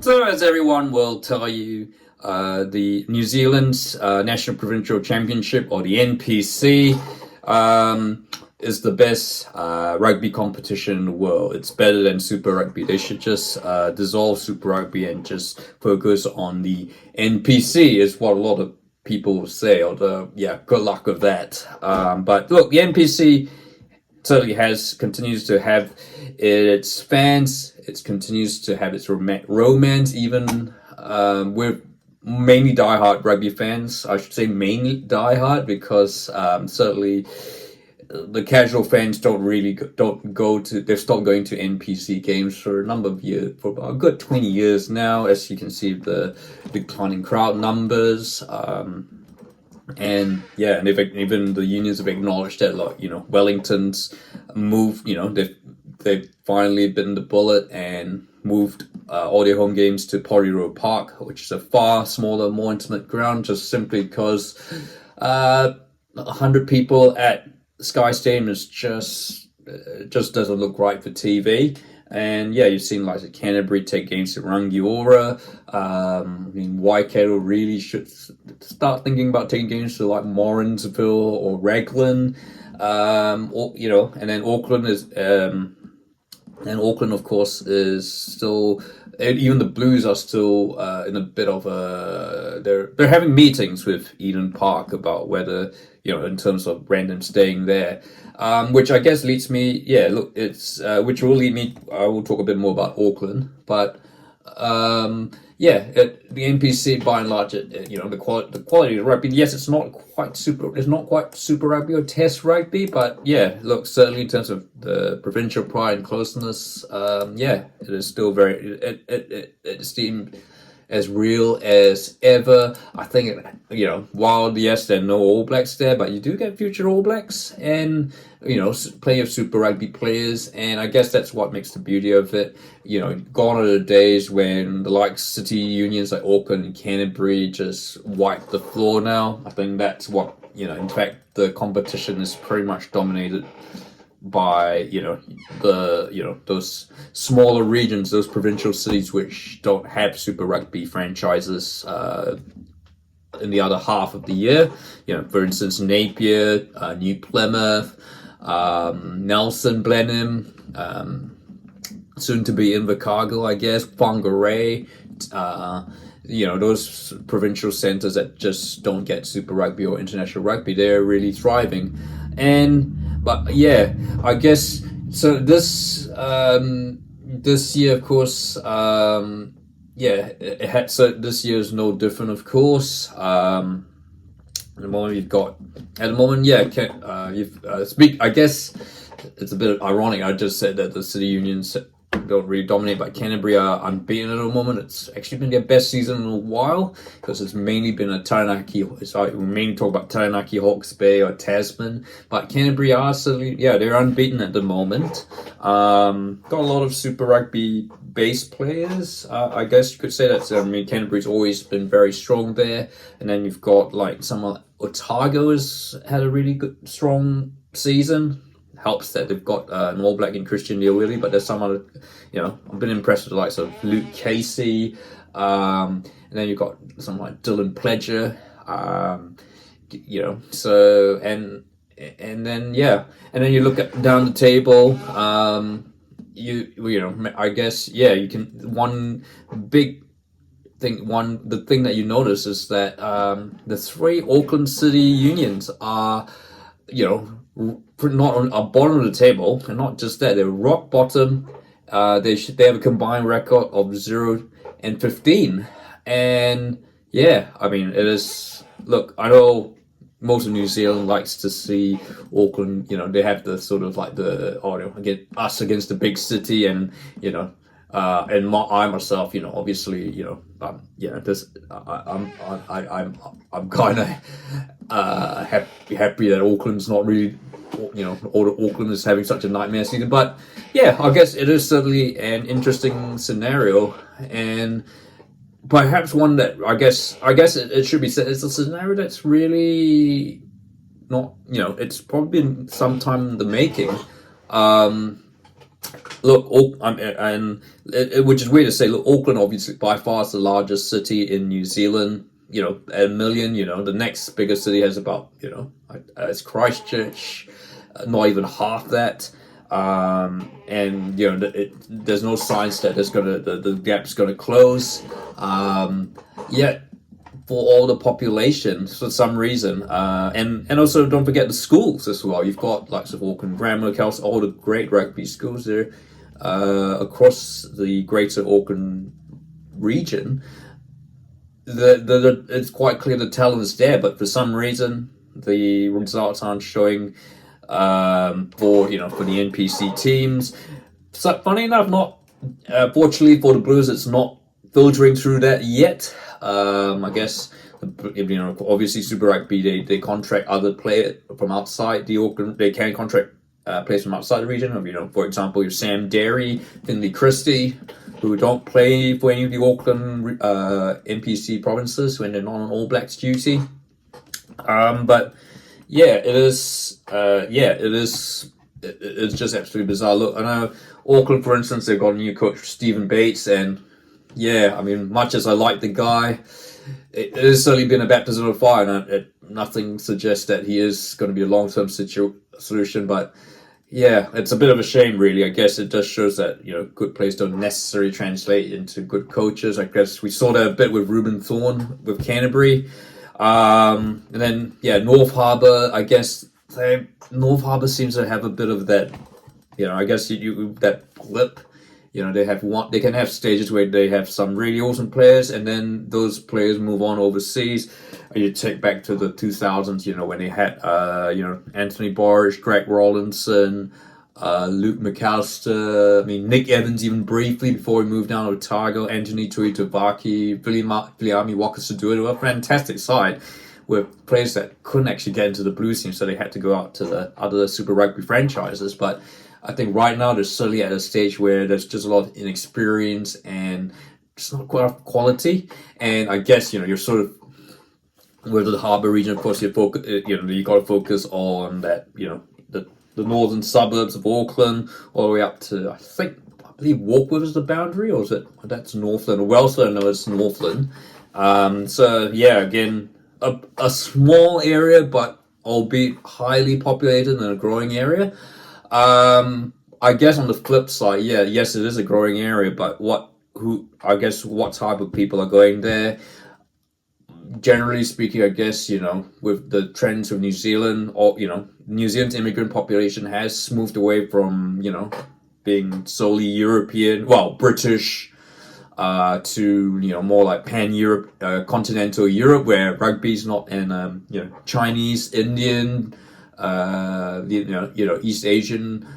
So, as everyone will tell you, the New Zealand's National Provincial Championship, or the NPC, is the best rugby competition in the world. It's better than Super Rugby. They should just dissolve Super Rugby and just focus on the NPC, is what a lot of people say. Although, yeah, good luck with that. But look, the NPC certainly continues to have its fans. It continues to have its romance, even with mainly diehard rugby fans. I should say mainly diehard, because certainly the casual fans don't go to. They've stopped going to NPC games for a number of years, for about a good 20 years now. As you can see, the declining crowd numbers. And yeah, and even the unions have acknowledged that, like, Wellington's moved, they've finally bitten the bullet and moved all their home games to Pori Road Park, which is a far smaller, more intimate ground, just simply because 100 people at Sky Stadium is just doesn't look right for TV. And yeah, you've seen like Canterbury take games to Rangiora. Waikato really should start thinking about taking games to like Morrinsville or Raglan. And then Auckland is, of course, is still. Even the Blues are still in a bit of a. They're having meetings with Eden Park about whether, in terms of random staying there. Which I guess leads me, which will lead me, I will talk a bit more about Auckland, but, the NPC, by and large, the quality of rugby, yes, it's not quite super rugby or test rugby, but yeah, look, certainly in terms of the provincial pride and closeness, it is still it seems as real as ever. I think, while yes, there are no All Blacks there, but you do get future All Blacks and, plenty of Super Rugby players. And I guess that's what makes the beauty of it. Gone are the days when the city unions like Auckland and Canterbury just wipe the floor now. I think that's what, in fact, the competition is pretty much dominated by those smaller regions, those provincial cities which don't have Super Rugby franchises in the other half of the year. For instance, Napier, New Plymouth, Nelson, Blenheim, soon to be Invercargill, I guess, Whangarei. Those provincial centres that just don't get Super Rugby or international rugby, they're really thriving. But yeah, I guess so. This year, of course, this year is no different, of course. At the moment, I guess it's a bit ironic. I just said that the city unions don't really dominate, but Canterbury are unbeaten at the moment. It's actually been their best season in a while, because it's mainly been a Taranaki. We mainly talk about Taranaki, Hawke's Bay, or Tasman, but Canterbury are certainly, they're unbeaten at the moment. Got a lot of Super Rugby base players. I guess you could say that. Canterbury's always been very strong there, and then you've got like Otago has had a really good, strong season. Helps that they've got an All Black in Christian Leawilli, but there's some other, I've been impressed with the likes of Luke Casey, and then you've got someone like Dylan Pledger, and then you look down the table, I guess, you can, one big thing, the thing that you notice is that the three Auckland City unions are, not on a bottom of the table, and not just that, they're rock bottom. They have a combined record of 0-15, and it is. Look, I know most of New Zealand likes to see Auckland. They have the sort of like against us against the big city, and I myself, obviously, I'm kind of happy that Auckland's not really, Auckland is having such a nightmare season. But yeah, I guess it is certainly an interesting scenario, and perhaps one that I guess it should be said, it's a scenario that's really not, it's probably been some time in the making. Look, which is weird to say. Look, Auckland obviously by far is the largest city in New Zealand. You know, a million. You know, the next biggest city has about it's Christchurch, not even half that. And you know, there's no signs that the gap's gonna close. Yet for all the population for some reason. And also don't forget the schools as well. You've got lots of Auckland Grammar, Kels, all the great rugby schools there across the greater Auckland region. It's quite clear the talent is there, but for some reason the results aren't showing for the NPC teams. So funny enough, not fortunately for the Blues, it's not filtering through that yet. I guess obviously Super Rugby they contract other players from outside the Auckland. They can contract players from outside the region. For example, your Sam Derry, Finley Christie, who don't play for any of the Auckland NPC provinces when they're not on All Blacks duty. But yeah, it is. It's just absolutely bizarre. Look, I know Auckland, for instance, they've got a new coach, Stephen Bates, and yeah, I mean, much as I like the guy, it has certainly been a baptism of fire, and nothing suggests that he is going to be a long-term solution. But yeah, it's a bit of a shame, really. I guess it just shows that good players don't necessarily translate into good coaches. I guess we saw that a bit with Ruben Thorne with Canterbury. And then, North Harbour, I guess North Harbour seems to have a bit of that, I guess that blip. They can have stages where they have some really awesome players, and then those players move on overseas. You take back to the 2000s, when they had, Anthony Borish, Greg Rollinson, Luke McAllister, Nick Evans even briefly before he moved down to Otago, Anthony Tuitavaki, Viliami Wakasadua, a fantastic side with players that couldn't actually get into the Blues team, so they had to go out to the other Super Rugby franchises. But I think right now they're certainly at a stage where there's just a lot of inexperience and just not quite enough quality. And I guess, you're sort of with the Harbour region, of course, you got to focus on that, the northern suburbs of Auckland, all the way up to, I believe Warkworth is the boundary, or is it, that's Northland, or Wellsford, no, it's Northland. So yeah, again, a small area, but albeit highly populated and a growing area. I guess on the flip side, yes, it is a growing area, but what type of people are going there? Generally speaking, I guess, with the trends of New Zealand, or, New Zealand's immigrant population has moved away from, being solely European, British, to, more like pan-Europe, continental Europe, where rugby's not in, Chinese, Indian, East Asian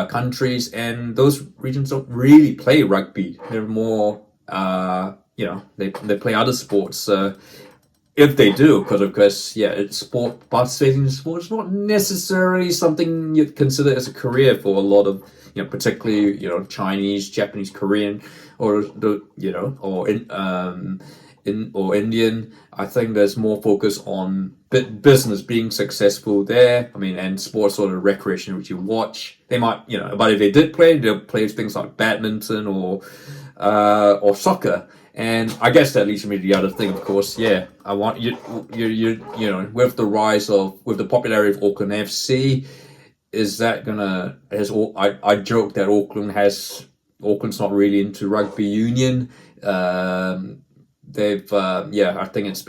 countries, and those regions don't really play rugby. They're more, they play other sports. If they do, because of course, participating in sport is not necessarily something you'd consider as a career for a lot of, particularly, Chinese, Japanese, Korean, or Indian. I think there's more focus on business being successful there. And sports sort of recreation which you watch. They might, but if they did play, they'll play things like badminton or soccer. And I guess that leads me to the other thing, of course. Yeah, I want you with the popularity of Auckland FC, is that gonna I joke that Auckland's not really into rugby union. They've I think it's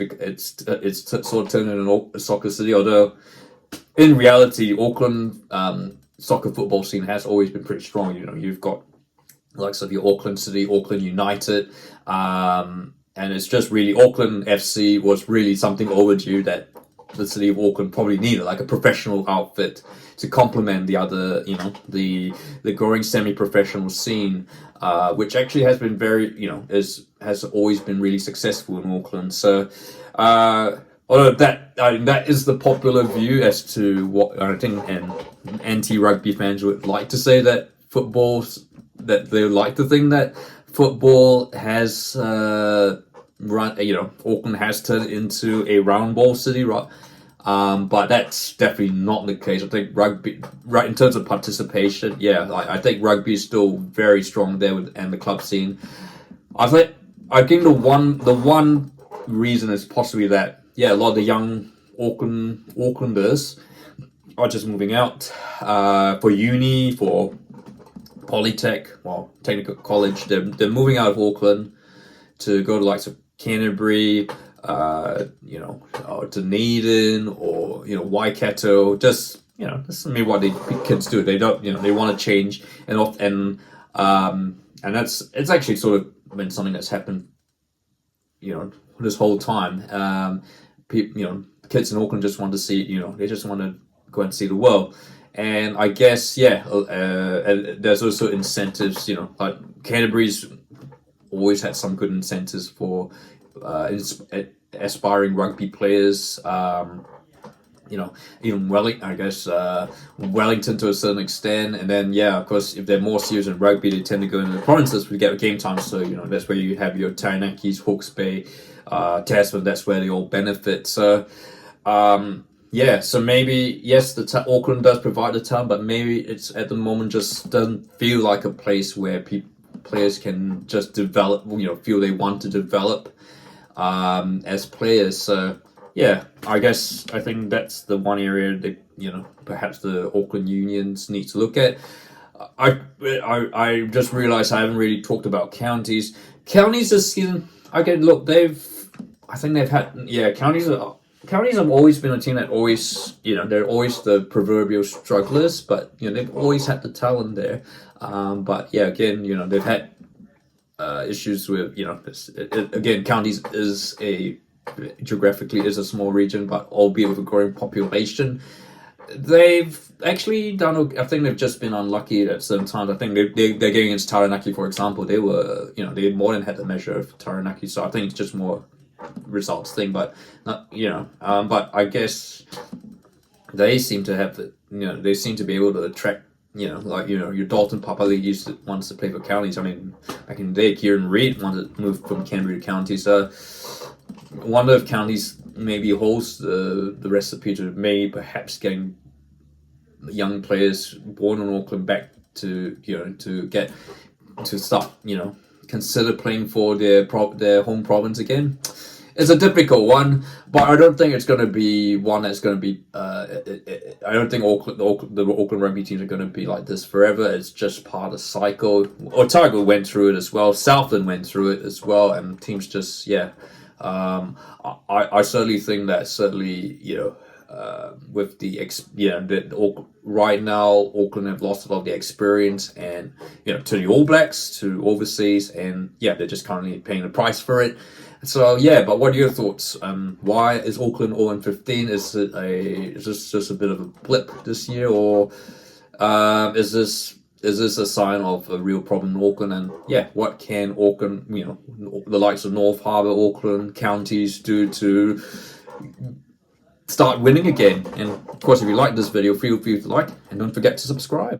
sort of turned into a soccer city, although in reality Auckland soccer football scene has always been pretty strong. You've got likes of your Auckland City, Auckland United, and it's just really Auckland FC was really something overdue that the city of Auckland probably needed, like a professional outfit to complement the other, the growing semi-professional scene, which actually has been very, has always been really successful in Auckland. So, although that is the popular view as to what I think, and anti-rugby fans would like to say that that they would like to think that football has Auckland has turned into a round ball city, right? But that's definitely not the case. I think rugby, right, in terms of participation, yeah, I think rugby is still very strong there and the club scene. I think the one reason is possibly that, yeah, a lot of the young Aucklanders are just moving out for uni, for polytech, well, technical college. They're moving out of Auckland to go to likes of Canterbury, or Dunedin, or Waikato. Just that's maybe what the kids do. They don't, they want to change, and it's actually sort of been something that's happened, this whole time. Kids in Auckland just want to see, they just want to go and see the world. And I guess, yeah, there's also incentives, like Canterbury's always had some good incentives for aspiring rugby players. Even Wellington to a certain extent, and then of course, if they're more serious in rugby, they tend to go into the provinces to get game time. So that's where you have your Taranakis, Hawke's Bay, Tasman. That's where they all benefit. So so maybe yes, Auckland does provide the talent, but maybe it's at the moment just doesn't feel like a place where players can just develop. Feel they want to develop as players. So yeah, I think that's the one area that perhaps the Auckland unions need to look at. I just realised I haven't really talked about counties. Counties this season, again, look, I think they've had Counties have always been a team that always, they're always the proverbial strugglers, but they've always had the talent there. But yeah, again, they've had issues with, again, Counties is geographically is a small region, but albeit with a growing population. They've actually done. I think they've just been unlucky at certain times. I think they're getting against Taranaki, for example. They were, they more than had the measure of Taranaki. So I think it's just more results thing. But not, but I guess they seem to have they seem to be able to attract. Your Dalton Papali'i wants to play for Counties. I mean, back in the day, Kieran Reid wanted to move from Canterbury to Counties. So I wonder if Counties maybe holds the recipe to maybe perhaps getting young players born in Auckland back to to start consider playing for their home province again. It's a difficult one, but I don't think it's going to be one that's going to be. I don't think the Auckland rugby teams are going to be like this forever. It's just part of the cycle. Otago went through it as well. Southland went through it as well, and teams just I certainly think that with right now Auckland have lost a lot of the experience and to the All Blacks, to overseas, and they're just currently paying the price for it. So but what are your thoughts? Why is Auckland 0-15? Is this just a bit of a blip this year, or is this a sign of a real problem in Auckland? And what can Auckland, the likes of North Harbour, Auckland, counties do to start winning again? And of course, if you like this video, feel free to like, and don't forget to subscribe.